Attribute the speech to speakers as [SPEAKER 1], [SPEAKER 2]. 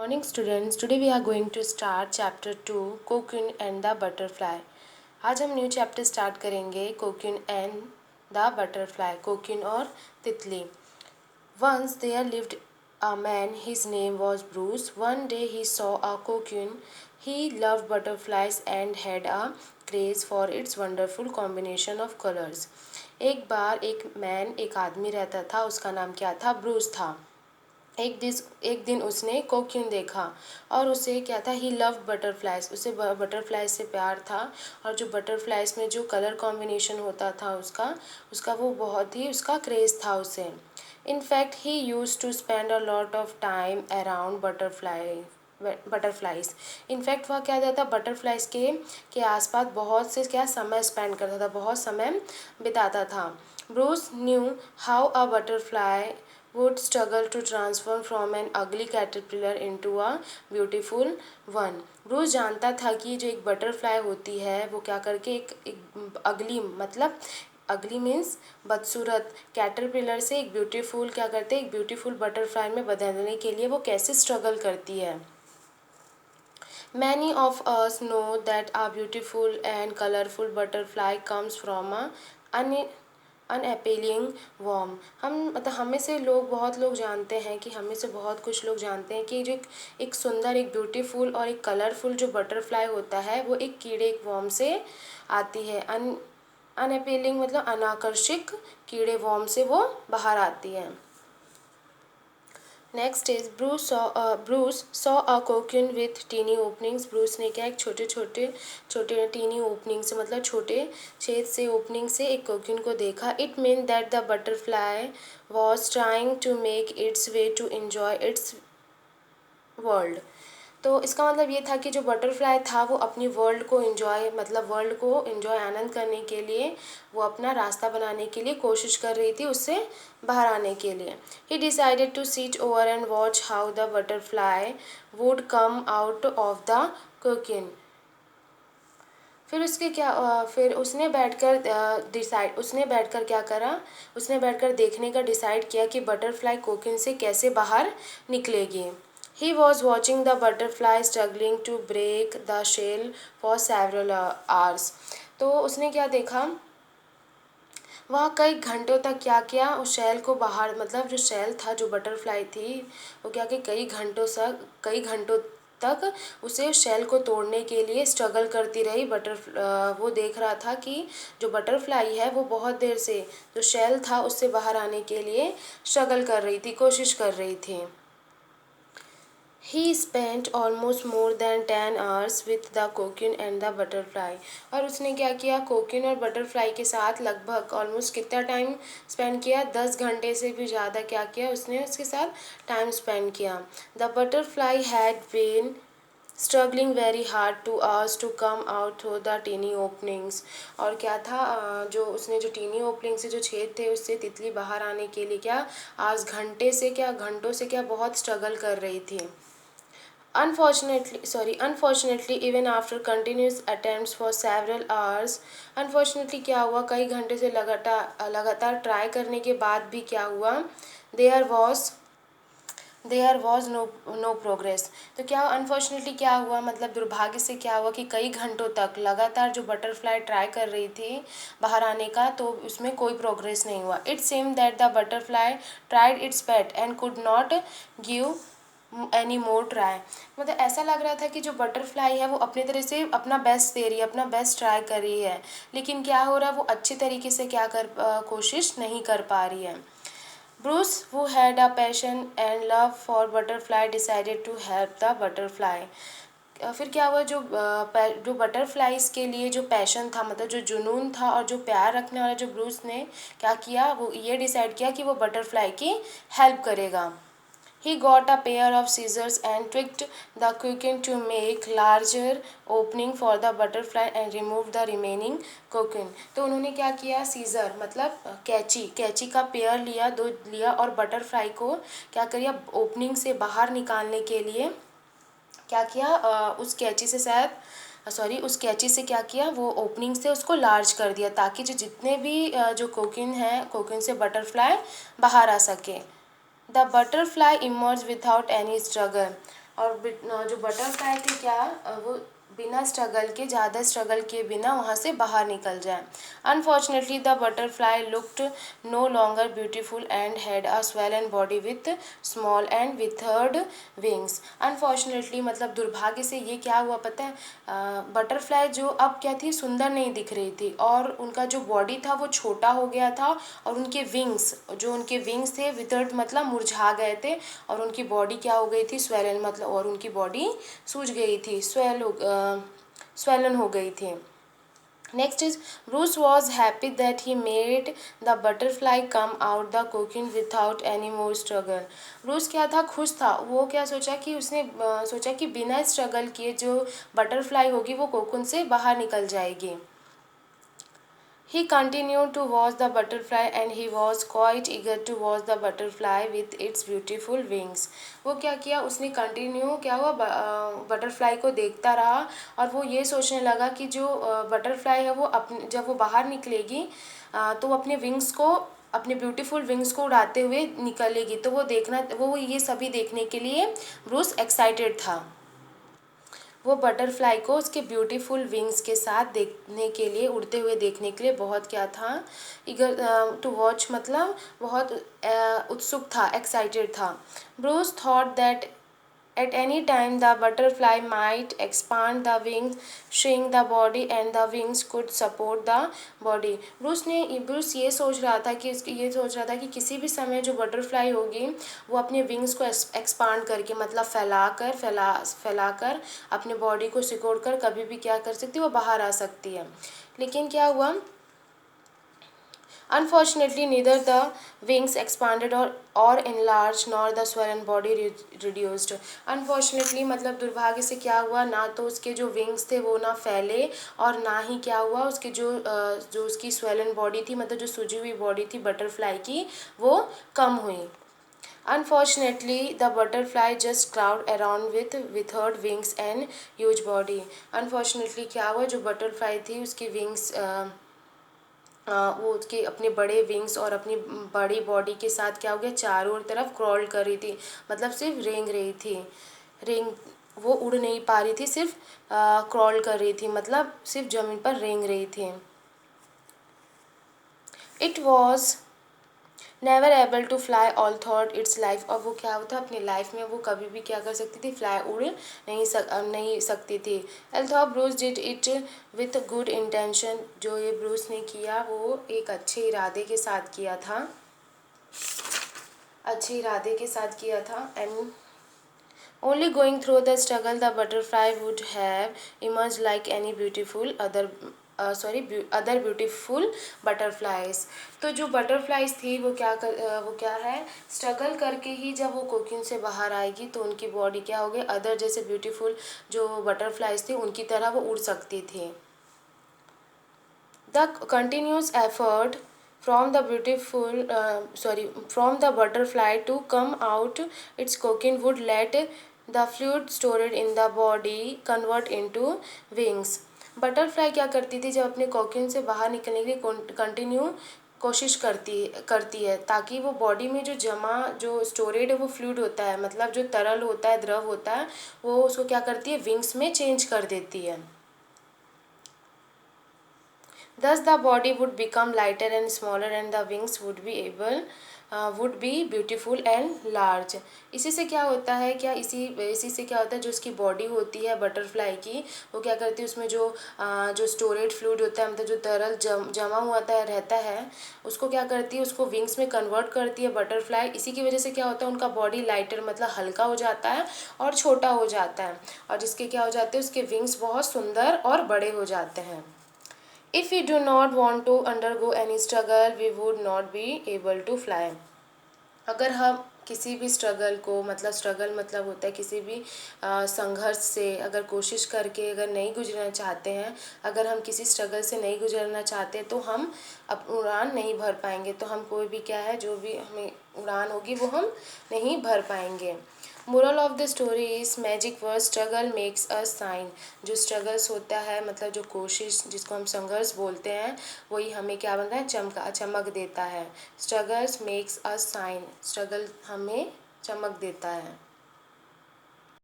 [SPEAKER 1] Morning students, today we are going to start chapter 2 Cocoon and the Butterfly. आज हम new chapter start करेंगे कोक्यून and the butterfly, कोक्यून और तितली. Once there lived a man, his name was Bruce. One day he saw a cocoon. He loved butterflies and had a craze for its wonderful combination of colors. एक आदमी रहता था, उसका नाम क्या था? ब्रूस था. एक दिन उसने कोक्यून देखा और उसे क्या था, ही लव्ड बटरफ्लाइज, उसे बटरफ्लाइज से प्यार था. और जो बटरफ्लाइज में जो कलर कॉम्बिनेशन होता था उसका वो बहुत ही उसका क्रेज़ था उसे. In fact he use to spend a lot of time around butterflies. In fact वह क्या था, बटरफ्लाइज के आसपास बहुत से क्या समय स्पेंड करता था, बहुत समय बिताता था. Bruce knew how a butterfly would struggle to transform from an ugly caterpillar into a beautiful one. Bruce जानता था कि जो एक बटरफ्लाई होती है वो क्या करके एक अगली मतलब अगली मीन्स बदसूरत कैटरपिलर से एक ब्यूटीफुल क्या करते एक ब्यूटीफुल बटरफ्लाई में बदलने के लिए वो कैसे स्ट्रगल करती है. Many of us know that a beautiful and colorful butterfly comes from a unappealing worm. हमें से बहुत लोग जानते हैं कि हमें से बहुत कुछ लोग जानते हैं कि जो एक सुंदर, एक ब्यूटीफुल और एक कलरफुल जो बटरफ्लाई होता है वो एक कीड़े, एक वॉर्म से आती है. अनअपीलिंग मतलब अनाकर्षक कीड़े, वॉर्म से वो बाहर आती है. Next is Bruce saw a cocoon with tiny openings. Bruce ने क्या एक छोटे टीनी ओपनिंग से मतलब छोटे छेद से ओपनिंग से एक कोक्यून को देखा. It mean that the butterfly was trying to make its way to enjoy its world. तो इसका मतलब ये था कि जो बटरफ्लाई था वो अपनी वर्ल्ड को एंजॉय आनंद करने के लिए वो अपना रास्ता बनाने के लिए कोशिश कर रही थी, उससे बाहर आने के लिए. He decided to sit over and watch how the butterfly would come out of the cocoon. फिर उसने बैठकर क्या करा, उसने बैठकर देखने का डिसाइड किया कि बटरफ्लाई कोक्यून से कैसे बाहर निकलेगी. He was watching the butterfly struggling to break the shell for several hours. तो उसने क्या देखा, वह कई घंटों तक क्या किया, उस शेल को बाहर मतलब जो शेल था, जो बटरफ्लाई थी वो क्या कि कई घंटों तक उसे शेल को तोड़ने के लिए स्ट्रगल करती रही. वो देख रहा था कि जो बटरफ्लाई है वो बहुत देर से जो शेल था उससे बाहर आने के लिए स्ट्रगल कर रही थी, कोशिश कर रही थी. He spent almost more than 10 hours with the cocoon and the butterfly. और उसने क्या किया, कोक्यून और बटरफ्लाई के साथ लगभग ऑलमोस्ट कितना टाइम स्पेंड किया, 10 घंटे से भी ज़्यादा क्या किया उसने उसके साथ टाइम स्पेंड किया. The butterfly had been struggling very hard two hours to come out through the tiny openings. और क्या था, जो टीनी ओपनिंग से जो छेद थे उससे तितली बाहर आने के लिए आज घंटों से बहुत स्ट्रगल कर रही थी. Unfortunately, even after continuous attempts for several hours, unfortunately क्या हुआ, कई घंटे से लगातार ट्राई करने के बाद भी क्या हुआ, देयर वॉज नो प्रोग्रेस. तो क्या अनफॉर्चुनेटली क्या हुआ, मतलब दुर्भाग्य से क्या हुआ कि कई घंटों तक लगातार जो बटरफ्लाई ट्राई कर रही थी बाहर आने का, तो उसमें कोई प्रोग्रेस नहीं हुआ. It same that the butterfly tried it's best and could not give any more try. मतलब ऐसा लग रहा था कि जो बटरफ्लाई है वो अपनी तरह से अपना बेस्ट दे रही है, अपना बेस्ट ट्राई कर रही है, लेकिन क्या हो रहा है, वो अच्छी तरीके से कोशिश नहीं कर पा रही है. Bruce, who had a passion and love for butterfly, decided to help the butterfly. फिर क्या हुआ, जो बटरफ्लाइज के लिए जो पैशन था, मतलब जो जुनून था और जो प्यार रखने वाला जो ब्रूस ने क्या किया, वो ये डिसाइड किया कि वो बटरफ्लाई की हेल्प करेगा. He got a pair of scissors and tweaked the cocoon to make larger opening for the butterfly and remove the remaining cocoon. तो उन्होंने क्या किया, सीज़र मतलब कैंची का पेयर लिया और बटरफ्लाई को क्या किया, ओपनिंग से बाहर निकालने के लिए क्या किया, उस कैंची से क्या किया, वो ओपनिंग से उसको लार्ज कर दिया ताकि जितने भी जो कोकिन से बटरफ्लाई बाहर आ सके. The butterfly emerged without any struggle. और जो बटरफ्लाई थे क्या वो बिना स्ट्रगल के, ज़्यादा स्ट्रगल किए बिना वहाँ से बाहर निकल जाए। Unfortunately the butterfly looked no longer beautiful and had a swollen body with small and withered wings. Unfortunately मतलब दुर्भाग्य से ये क्या हुआ पता है, बटरफ्लाई जो अब क्या थी, सुंदर नहीं दिख रही थी और उनका जो बॉडी था वो छोटा हो गया था और उनके विंग्स थे विथर्ड मतलब मुरझा गए थे और उनकी बॉडी क्या हो गई थी, swollen मतलब, और उनकी बॉडी सूज गई थी, swollen हो गई थी। Next is Bruce was happy that he made the butterfly come out the cocoon without any more struggle. Bruce क्या था, खुश था। वो क्या सोचा कि उसने सोचा कि बिना स्ट्रगल किए जो बटरफ्लाई होगी वो कोकून से बाहर निकल जाएगी। He continued to watch the butterfly and he was quite eager to watch the butterfly with its beautiful wings. वो क्या किया, उसने कंटिन्यू क्या हुआ, बटरफ्लाई को देखता रहा और वो ये सोचने लगा कि जो बटरफ्लाई है वो अपने जब वो बाहर निकलेगी तो वो अपने विंग्स को, अपने ब्यूटीफुल विंग्स को उड़ाते हुए निकलेगी। तो वो ये सभी देखने के लिए ब्रूस एक्साइटेड था। वो बटरफ्लाई को उसके ब्यूटीफुल विंग्स के साथ देखने के लिए, उड़ते हुए देखने के लिए बहुत क्या था, ईगर टू वॉच मतलब बहुत उत्सुक था, एक्साइटेड था। Bruce thought that at any time the butterfly might expand the wings, shrink the body and the wings could support the body. Bruce ये सोच रहा था कि किसी भी समय जो बटरफ्लाई होगी वो अपने विंग्स को एक्सपांड करके मतलब फैलाकर अपने बॉडी को सिकोड़ कर कभी भी क्या कर सकती है, वो बाहर आ सकती है। लेकिन क्या हुआ, Unfortunately, neither the wings expanded or enlarged nor the swollen body reduced. Unfortunately मतलब दुर्भाग्य से क्या हुआ, ना तो उसके जो विंग्स थे वो ना फैले और ना ही क्या हुआ उसके जो उसकी swollen बॉडी थी, मतलब जो सूजी हुई बॉडी थी बटरफ्लाई की, वो कम हुई। Unfortunately, the butterfly just crawled around with withered wings and huge body. Unfortunately क्या हुआ, जो बटरफ्लाई थी उसकी विंग्स वो उसके अपने बड़े विंग्स और अपनी बड़ी बॉडी के साथ क्या हो गया, चारों तरफ क्रॉल कर रही थी, मतलब सिर्फ रेंग रही थी। रेंग वो उड़ नहीं पा रही थी, सिर्फ क्रॉल कर रही थी, मतलब सिर्फ ज़मीन पर रेंग रही थी। It was never able to fly all through its life. और वो क्या होता, अपनी लाइफ में वो कभी भी क्या कर सकती थी, फ्लाई उड़ नहीं सकती थी। Although Bruce did it with good intention. जो ये ब्रूस ने किया वो एक अच्छे इरादे के साथ किया था, and only going through the struggle the butterfly would have emerge like any beautiful other beautiful butterflies. तो जो बटरफ्लाइज थी वो क्या है, स्ट्रगल करके ही जब वो कोकून से बाहर आएगी तो उनकी बॉडी क्या हो गई, अदर जैसे ब्यूटीफुल जो बटरफ्लाइज थी उनकी तरह वो उड़ सकती थी। The continuous effort from the butterfly to come out its cocoon would let the fluid stored in the body convert into wings. Butterfly क्या करती थी, जब अपने कोकून से बाहर निकलने के लिए कंटिन्यू कोशिश करती है ताकि वो बॉडी में जो स्टोरेड है वो फ्लूइड होता है, मतलब जो तरल होता है, द्रव होता है, वो उसको क्या करती है, विंग्स में चेंज कर देती है। Thus the body would become lighter and smaller and the wings would be beautiful and large. इसी से क्या होता है, इसी से क्या होता है, जो उसकी बॉडी होती है बटरफ्लाई की, वो क्या करती है, उसमें जो स्टोरेज फ्लूइड होता है, मतलब जो तरल जमा हुआ रहता है, उसको क्या करती है, उसको विंग्स में कन्वर्ट करती है बटरफ्लाई। इसी की वजह से क्या होता है, उनका बॉडी लाइटर मतलब हल्का हो जाता है और छोटा हो जाता है, और जिसके क्या हो जाते हैं, उसके विंग्स बहुत सुंदर और बड़े हो जाते हैं। If we do not want to undergo any struggle, we would not be able to fly. अगर हम किसी भी स्ट्रगल होता है किसी भी संघर्ष से अगर कोशिश करके अगर नहीं गुजरना चाहते हैं, अगर हम किसी स्ट्रगल से नहीं गुजरना चाहते तो हम उड़ान नहीं भर पाएंगे, तो हम कोई भी क्या है, जो भी हमें उड़ान होगी वो हम नहीं भर पाएंगे। Moral of the story is magic word struggle makes us shine. जो स्ट्रगल्स होता है मतलब जो कोशिश, जिसको हम संघर्ष बोलते हैं, वही हमें क्या बनता है, चमक देता है। Struggles makes us shine, struggle हमें चमक देता है।